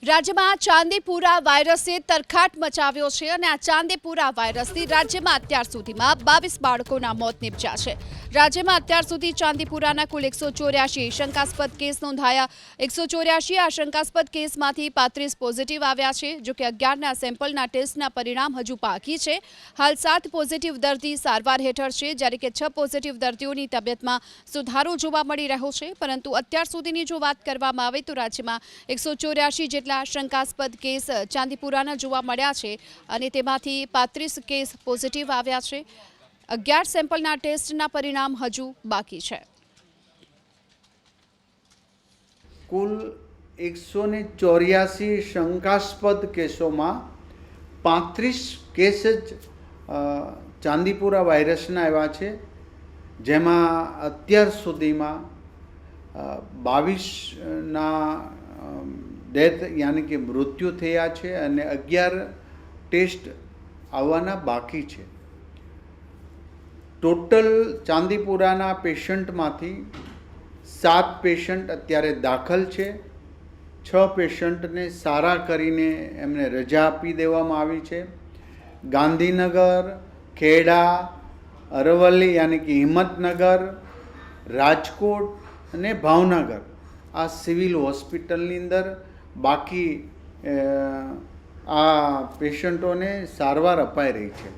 રાજ્યમાં ચાંદીપુરા વાયરસે તરખાટ મચાવ્યો છે અને આ ચાંદીપુરા વાયરસથી રાજ્યમાં અત્યાર સુધીમાં 22 બાળકોના મોત નિપજ્યા છે। રાજ્યમાં અત્યાર સુધી ચાંદીપુરાના કુલ 184 શંકાસ્પદ કેસ નોંધાયા। 184 આ શંકાસ્પદ કેસમાંથી 35 પોઝિટિવ આવ્યા છે, જો કે 11ના સેમ્પલના ટેસ્ટના પરિણામ હજુ બાકી છે। હાલ 7 પોઝિટિવ દર્દી સારવાર હેઠળ છે, જ્યારે કે 6 પોઝિટિવ દર્દીઓની તબિયતમાં સુધારો જોવા મળી રહ્યો છે। પરંતુ અત્યાર સુધીની જો વાત કરવામાં આવે તો રાજ્યમાં 184 જેટલા શંકાસ્પદ કેસ ચાંદીપુરાના જોવા મળ્યા છે અને તેમાંથી 35 કેસ પોઝિટિવ આવ્યા છે। 11 સેમ્પલના ટેસ્ટના પરિણામ હજુ બાકી છે। કુલ 184 શંકાસ્પદ કેસોમાં 35 કેસ જ ચાંદીપુરા વાયરસના આવ્યા છે, જેમાં અત્યાર સુધીમાં 22ના ડેથ યાની કે મૃત્યુ થયા છે અને 11 ટેસ્ટ આવવાના બાકી છે। ટોટલ ચાંદીપુરાના પેશન્ટમાંથી 7 પેશન્ટ અત્યારે દાખલ છે। 6 પેશન્ટને સારા કરીને એમને રજા આપી દેવામાં આવી છે। ગાંધીનગર, ખેડા, અરવલ્લી યાની કે હિંમતનગર, રાજકોટ અને ભાવનગર આ સિવિલ હોસ્પિટલની અંદર બાકી આ પેશન્ટોને સારવાર અપાઈ રહી છે।